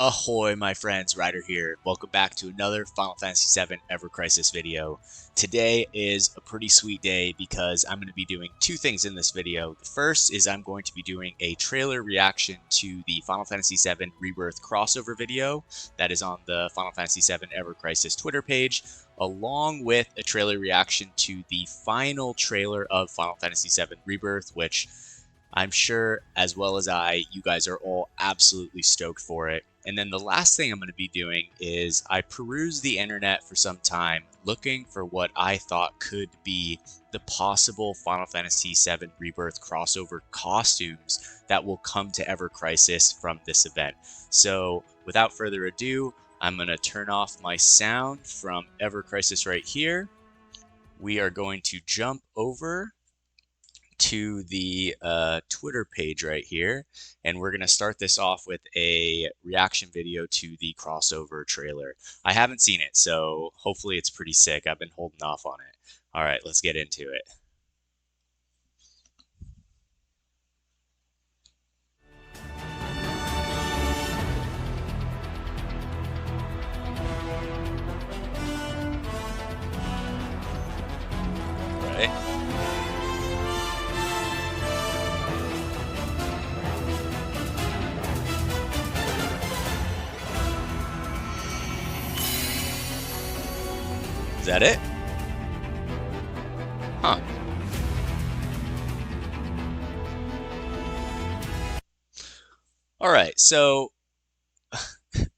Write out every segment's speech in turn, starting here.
Ahoy, my friends, Ryder here. Welcome back to another Final Fantasy VII Ever Crisis video. Today is a pretty sweet day because I'm going to be doing two things in this video. The first is I'm going to be doing a trailer reaction to the Final Fantasy VII Rebirth Crossover video that is on the Final Fantasy VII Ever Crisis Twitter page, along with a trailer reaction to the final trailer of Final Fantasy VII Rebirth, which I'm sure, as well as you guys are all absolutely stoked for it. And then the last thing I'm going to be doing is I perused the internet for some time looking for what I thought could be the possible Final Fantasy VII Rebirth crossover costumes that will come to Ever Crisis from this event. So without further ado, I'm going to turn off my sound from Ever Crisis right here. We are going to jump over to the Twitter page right here, and we're going to start this off with a reaction video to the crossover trailer. I haven't seen it, so hopefully it's pretty sick. I've been holding off on it. All right, let's get into it. All right. Is that it? Huh. Alright, so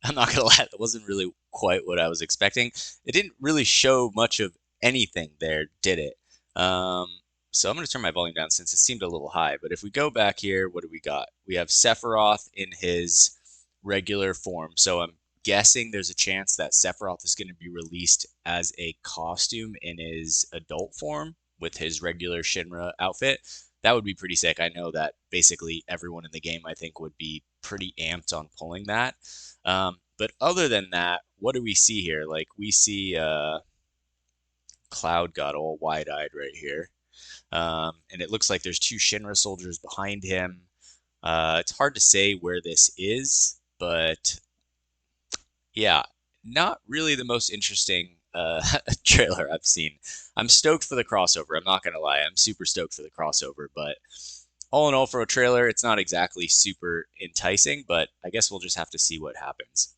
I'm not gonna lie, that wasn't really quite what I was expecting. It didn't really show much of anything there, did it? So I'm gonna turn my volume down since it seemed a little high, but if we go back here, what do we got? We have Sephiroth in his regular form, so I'm guessing there's a chance that Sephiroth is going to be released as a costume in his adult form with his regular Shinra outfit. That would be pretty sick. I know that basically everyone in the game, I think, would be pretty amped on pulling that. But other than that, what do we see here? Like, we see Cloud got all wide-eyed right here. And it looks like there's two Shinra soldiers behind him. It's hard to say where this is, but yeah, not really the most interesting trailer I've seen. I'm stoked for the crossover. I'm not going to lie. I'm super stoked for the crossover. But all in all, for a trailer, it's not exactly super enticing. But I guess we'll just have to see what happens.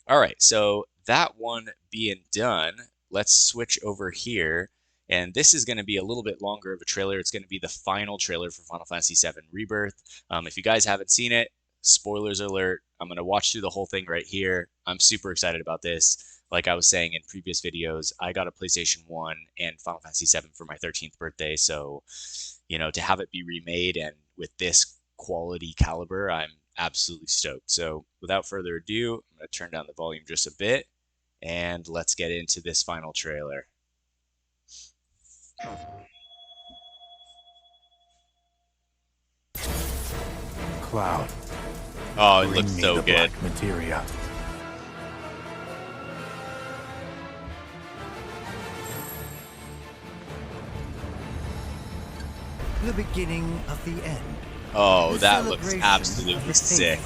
All right, so that one being done, let's switch over here. And this is going to be a little bit longer of a trailer. It's going to be the final trailer for Final Fantasy VII Rebirth. If you guys haven't seen it, spoilers alert, I'm going to watch through the whole thing right here. I'm super excited about this. Like I was saying in previous videos, I got a PlayStation 1 and Final Fantasy VII for my 13th birthday. So, you know, to have it be remade and with this quality caliber, I'm absolutely stoked. So without further ado, I'm going to turn down the volume just a bit and let's get into this final trailer. Cloud. Oh, it looks so good. Materia. The beginning of the end. Oh, that looks absolutely sick.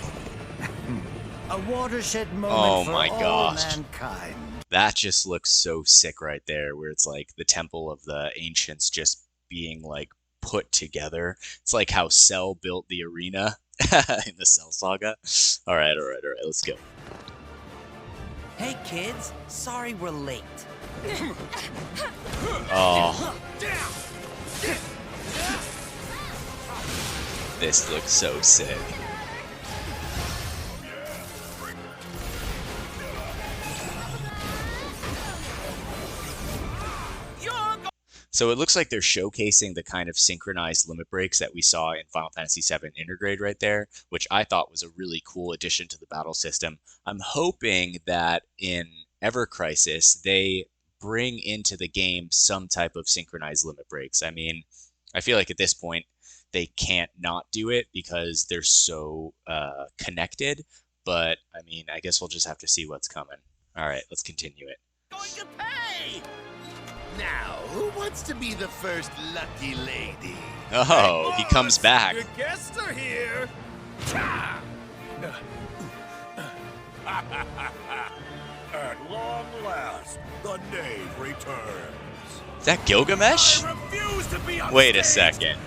A watershed moment for all mankind. That just looks so sick right there, where it's like the Temple of the Ancients just being like put together. It's like how Cell built the arena in the Cell Saga. All right, let's go. Hey kids, sorry we're late. Oh. This looks so sick. So it looks like they're showcasing the kind of synchronized limit breaks that we saw in Final Fantasy VII Intergrade right there, which I thought was a really cool addition to the battle system. I'm hoping that in Ever Crisis, they bring into the game some type of synchronized limit breaks. I mean, I feel like at this point, they can't not do it because they're so connected. But, I mean, I guess we'll just have to see what's coming. All right, let's continue it. Going to pay! Now, who wants to be the first lucky lady? Oh, he comes back. Your guests are here. At long last, the knave returns. Is that Gilgamesh? I refuse to be Wait a upstaged. second.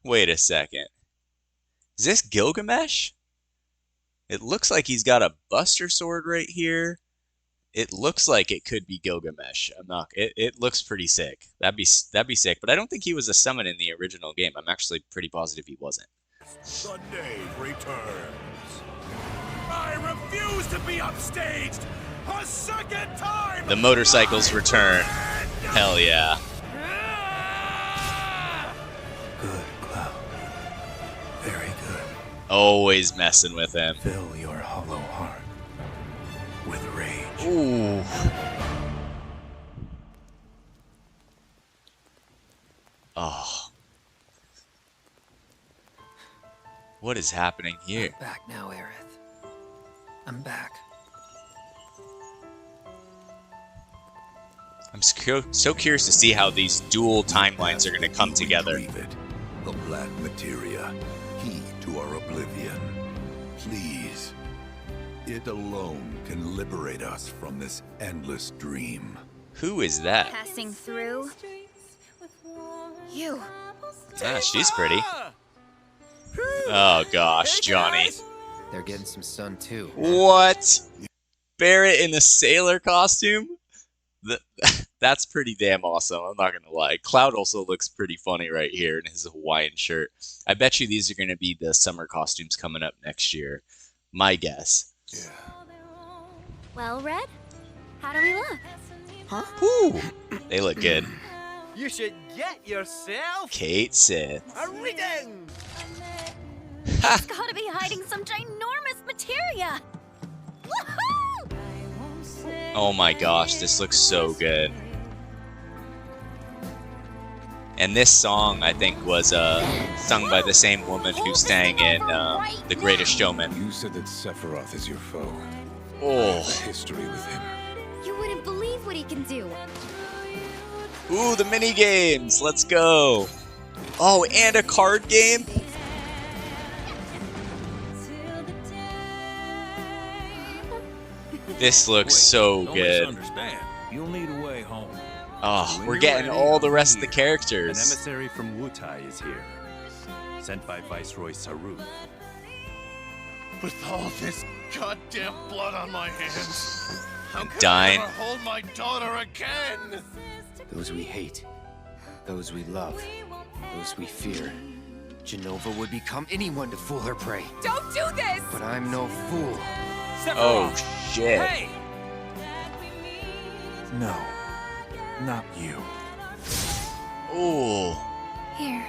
Wait a second. Is this Gilgamesh? It looks like he's got a Buster Sword right here. It looks like it could be Gilgamesh. I'm not. It looks pretty sick. That'd be sick. But I don't think he was a summon in the original game. I'm actually pretty positive he wasn't. The knave returns. I refuse to be upstaged a second time. The motorcycles return. Hell yeah. Good, Cloud. Very good. Always messing with him. Fill your hollow heart with rage. Ooh. Oh. What is happening here? I'm back now, Aerith. I'm back. I'm so curious to see how these dual timelines are going to come together. Retrieve it. The black materia, key to our oblivion. Please. It alone can liberate us from this endless dream. Who is that? Passing through. You. Ah, she's pretty. Oh gosh, Johnny. They're getting some sun too. What? Barrett in the sailor costume? That's pretty damn awesome, I'm not gonna lie. Cloud also looks pretty funny right here in his Hawaiian shirt. I bet you these are gonna be the summer costumes coming up next year. My guess. Yeah. Well, Red, how do we look? Huh? Ooh, they look good. You should get yourself Kate Sith. a reading. It's gotta be hiding some ginormous materia. Woohoo! Oh my gosh, this looks so good. And this song, I think, was sung by the same woman who sang in The Greatest Showman. You said that Sephiroth is your foe. Oh. The history with him. You wouldn't believe what he can do. Ooh, the mini games. Let's go. Oh, and a card game. This looks so good. You'll need a way home. Oh, we're getting all the rest of the An characters. emissary from Wutai is here, sent by Viceroy Saru. With all this goddamn blood on my hands, how can Dying. I ever hold my daughter again? Those we hate, those we love, those we fear. Genova would become anyone to fool her prey. Don't do this! But I'm no fool. Oh shit. Hey! No, not you. Ooh. Here,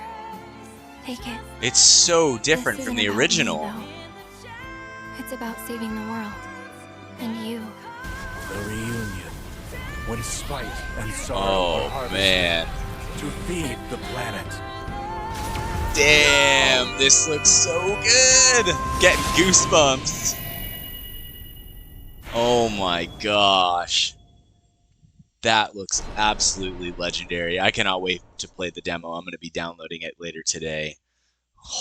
take it. It's so different This from isn't the about original. me, though. It's about saving the world. And you. The reunion. When spite and sorrow are Oh harvested man. to feed the planet. Damn, this looks so good. Getting goosebumps. Oh my gosh. That looks absolutely legendary. I cannot wait to play the demo. I'm going to be downloading it later today.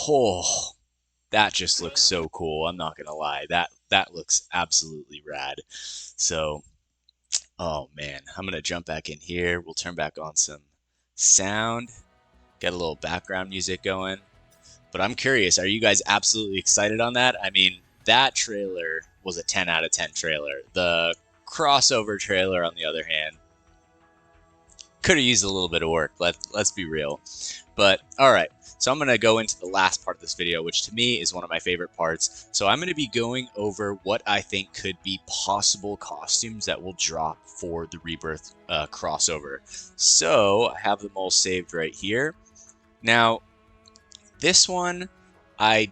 Oh, that just looks so cool. I'm not going to lie. That looks absolutely rad. So, oh man, I'm going to jump back in here. We'll turn back on some sound. Get a little background music going. But I'm curious, are you guys absolutely excited on that? I mean, that trailer was a 10 out of 10 trailer. The crossover trailer, on the other hand, could have used a little bit of work. Let's be real. But all right, so I'm going to go into the last part of this video, which to me is one of my favorite parts. So I'm going to be going over what I think could be possible costumes that will drop for the Rebirth crossover. So I have them all saved right here. Now, this one, I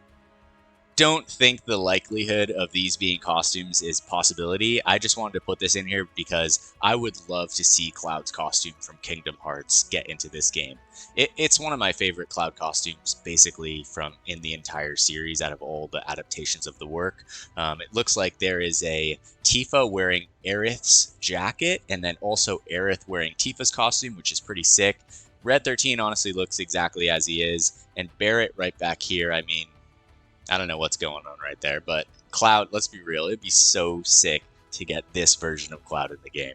don't think the likelihood of these being costumes is possibility. I just wanted to put this in here because I would love to see Cloud's costume from Kingdom Hearts get into this game. It's one of my favorite Cloud costumes, basically, from in the entire series out of all the adaptations of the work. It looks like there is a Tifa wearing Aerith's jacket, and then also Aerith wearing Tifa's costume, which is pretty sick. Red 13 honestly looks exactly as he is, and Barrett right back here, I mean, I don't know what's going on right there, but Cloud, let's be real, it'd be so sick to get this version of Cloud in the game.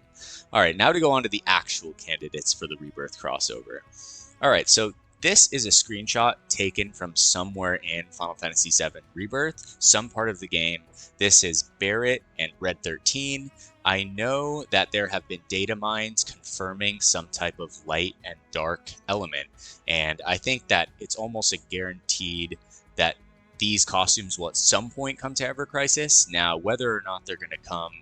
Alright, now to go on to the actual candidates for the Rebirth crossover. Alright, so this is a screenshot taken from somewhere in Final Fantasy VII Rebirth, some part of the game. This is Barret and Red 13. I know that there have been data mines confirming some type of light and dark element, and I think that it's almost a guaranteed that these costumes will at some point come to Ever Crisis. Now, whether or not they're going to come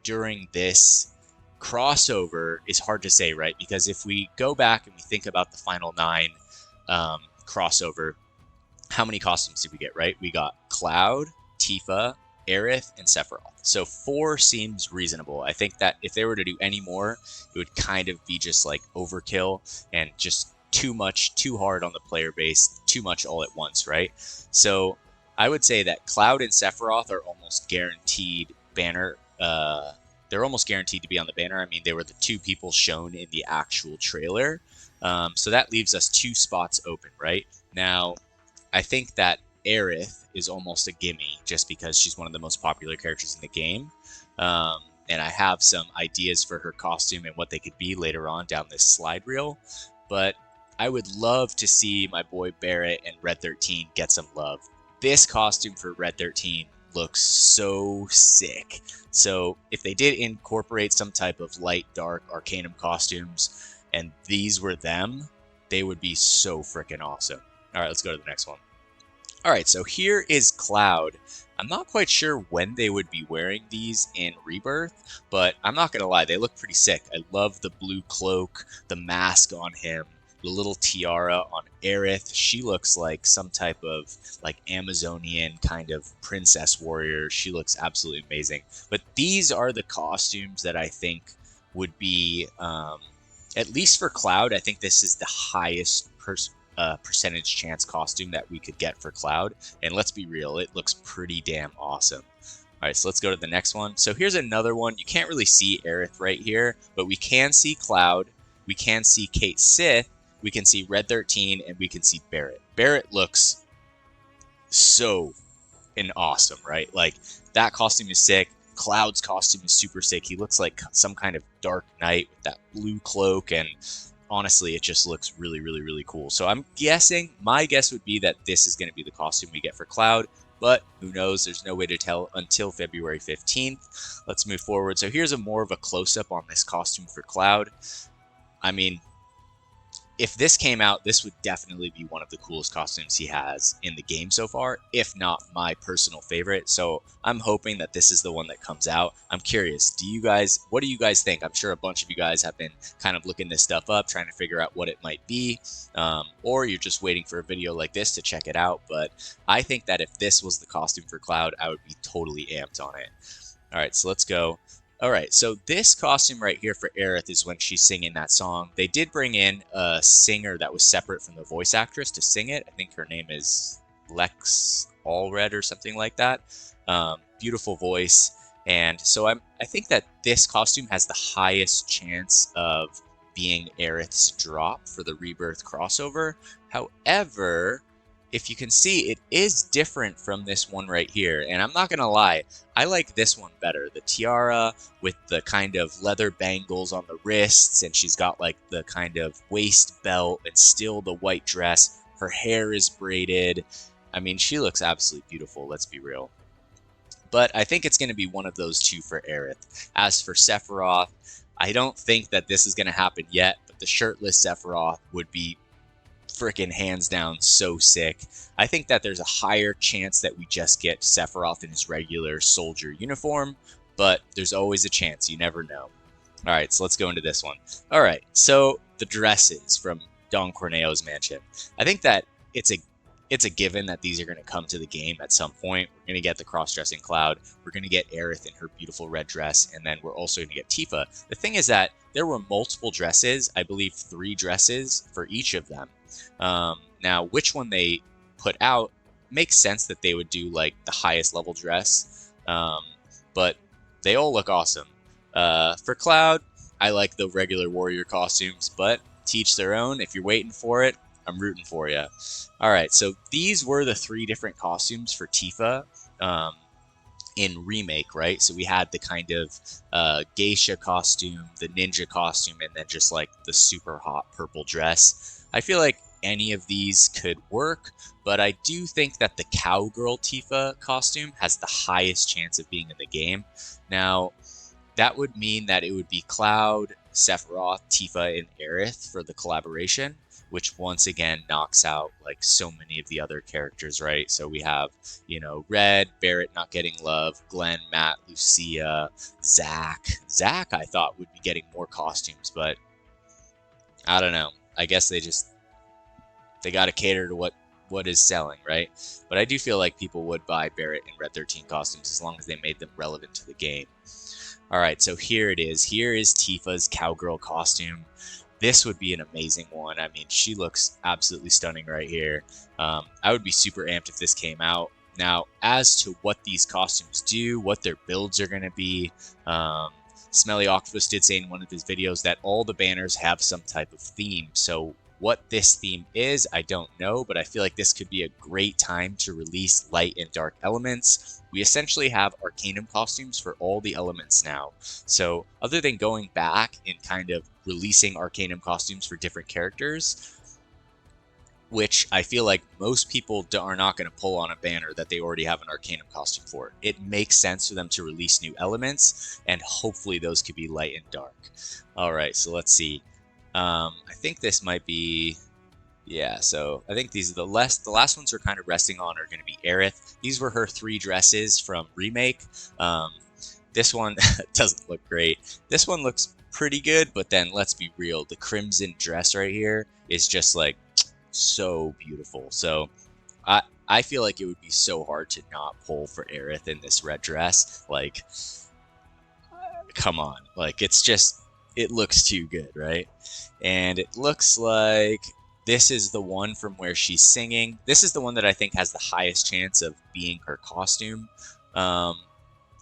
during this crossover is hard to say, right? Because if we go back and we think about the Final 9 crossover, how many costumes did we get, right? We got Cloud, Tifa, Aerith, and Sephiroth. So 4 seems reasonable. I think that if they were to do any more, it would kind of be just like overkill and just too much, too hard on the player base, too much all at once, right? So I would say that Cloud and Sephiroth are almost guaranteed banner. They're almost guaranteed to be on the banner. I mean, they were the 2 people shown in the actual trailer. So that leaves us 2 spots open, right? Now, I think that Aerith is almost a gimme just because she's one of the most popular characters in the game. And I have some ideas for her costume and what they could be later on down this slide reel. But I would love to see my boy Barret and Red 13 get some love. This costume for Red 13 looks so sick. So if they did incorporate some type of light, dark, Arcanum costumes, and these were them, they would be so freaking awesome. All right, let's go to the next one. All right, so here is Cloud. I'm not quite sure when they would be wearing these in Rebirth, but I'm not going to lie, they look pretty sick. I love the blue cloak, the mask on him, the little tiara on Aerith. She looks like some type of like Amazonian kind of princess warrior. She looks absolutely amazing. But these are the costumes that I think would be, at least for Cloud, I think this is the highest percentage chance costume that we could get for Cloud. And let's be real, it looks pretty damn awesome. All right, so let's go to the next one. So here's another one. You can't really see Aerith right here, but we can see Cloud. We can see Kate Sith. We can see Red 13, and we can see Barret. Barret looks so awesome, right? Like, that costume is sick. Cloud's costume is super sick. He looks like some kind of Dark Knight with that blue cloak, and honestly, it just looks really, really, really cool. So I'm guessing, my guess would be that this is going to be the costume we get for Cloud, but who knows? There's no way to tell until February 15th. Let's move forward. So here's more of a close-up on this costume for Cloud. I mean, if this came out, this would definitely be one of the coolest costumes he has in the game so far, if not my personal favorite. So I'm hoping that this is the one that comes out. I'm curious, what do you guys think? I'm sure a bunch of you guys have been kind of looking this stuff up, trying to figure out what it might be, or you're just waiting for a video like this to check it out. But I think that if this was the costume for Cloud, I would be totally amped on it. All right, so let's go. All right, so this costume right here for Aerith is when she's singing that song. They did bring in a singer that was separate from the voice actress to sing it. I think her name is Lex Allred or something like that. Beautiful voice. And so I think that this costume has the highest chance of being Aerith's drop for the Rebirth crossover. However, if you can see, it is different from this one right here. And I'm not going to lie, I like this one better. The tiara with the kind of leather bangles on the wrists, and she's got like the kind of waist belt and still the white dress. Her hair is braided. I mean, she looks absolutely beautiful, let's be real. But I think it's going to be one of those 2 for Aerith. As for Sephiroth, I don't think that this is going to happen yet, but the shirtless Sephiroth would be freaking hands down so sick. I think that there's a higher chance that we just get Sephiroth in his regular soldier uniform, but there's always a chance. You never know. All right, so let's go into this one. All right, so the dresses from Don Corneo's mansion. I think that it's a given that these are going to come to the game at some point. We're going to get the cross-dressing Cloud. We're going to get Aerith in her beautiful red dress, and then we're also going to get Tifa. The thing is that there were multiple dresses, I believe 3 dresses for each of them. Now, which one they put out makes sense that they would do like the highest level dress, but they all look awesome. For Cloud, I like the regular warrior costumes, but to each their own. If you're waiting for it, I'm rooting for you. All right, so these were the 3 different costumes for Tifa. in Remake, right? So we had the kind of geisha costume, the ninja costume, and then just like the super hot purple dress. I feel like any of these could work, but I do think that the cowgirl Tifa costume has the highest chance of being in the game. Now, that would mean that it would be Cloud, Sephiroth, Tifa, and Aerith for the collaboration, which once again knocks out like so many of the other characters, right? So we have, you know, Red, Barrett not getting love, Glenn, Matt, Lucia, Zack. Zack I thought would be getting more costumes, but I don't know. I guess they got to cater to what is selling, right? But I do feel like people would buy Barrett and Red 13 costumes as long as they made them relevant to the game. All right, so here it is. Here is Tifa's cowgirl costume. This would be an amazing one. I mean, she looks absolutely stunning right here. I would be super amped if this came out. Now, as to what these costumes do, what their builds are going to be, Smelly Octopus did say in one of his videos that all the banners have some type of theme. So what this theme is, I don't know, but I feel like this could be a great time to release light and dark elements. We essentially have Arcanum costumes for all the elements now. So other than going back and kind of releasing Arcanum costumes for different characters, which I feel like most people are not going to pull on a banner that they already have an Arcanum costume for. It makes sense for them to release new elements, and hopefully those could be light and dark. All right, so let's see. I think this might be, yeah, so I think these are the last ones we're kind of resting on are going to be Aerith. These were her 3 dresses from Remake. This one doesn't look great. This one looks pretty good, but then let's be real. The crimson dress right here is just like so beautiful. So I feel like it would be so hard to not pull for Aerith in this red dress. Like, come on. Like, it's just, it looks too good, right? And it looks like this is the one from where she's singing. This is the one that I think has the highest chance of being her costume.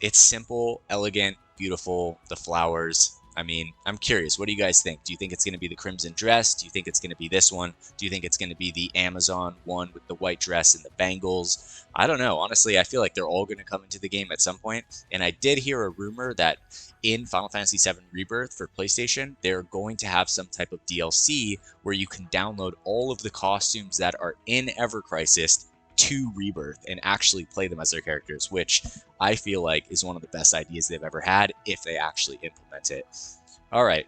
It's simple, elegant, beautiful, the flowers. I mean, I'm curious, what do you guys think? Do you think it's going to be the crimson dress? Do you think it's going to be this one? Do you think it's going to be the Amazon one with the white dress and the bangles? I don't know. Honestly, I feel like they're all going to come into the game at some point. And I did hear a rumor that in Final Fantasy VII Rebirth for PlayStation, they're going to have some type of DLC where you can download all of the costumes that are in Ever Crisis to Rebirth and actually play them as their characters, which I feel like is one of the best ideas they've ever had if they actually implement it. All right.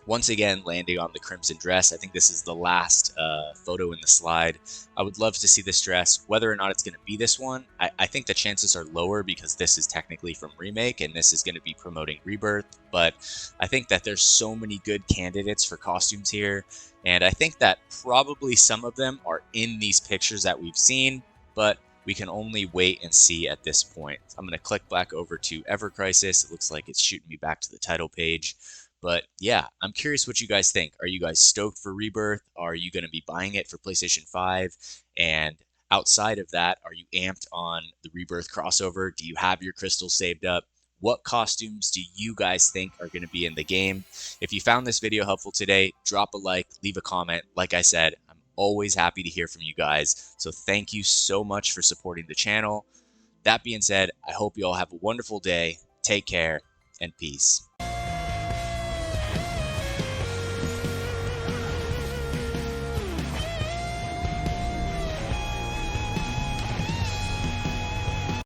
Once again, landing on the crimson dress. I think this is the last photo in the slide. I would love to see this dress. Whether or not it's going to be this one, I think the chances are lower because this is technically from Remake and this is going to be promoting Rebirth. But I think that there's so many good candidates for costumes here. And I think that probably some of them are in these pictures that we've seen, but we can only wait and see at this point. I'm going to click back over to Ever Crisis. It looks like it's shooting me back to the title page. But yeah, I'm curious what you guys think. Are you guys stoked for Rebirth? Are you going to be buying it for PlayStation 5? And outside of that, are you amped on the Rebirth crossover? Do you have your crystals saved up? What costumes do you guys think are going to be in the game? If you found this video helpful today, drop a like, leave a comment. Like I said, I'm always happy to hear from you guys. So thank you so much for supporting the channel. That being said, I hope you all have a wonderful day. Take care and peace.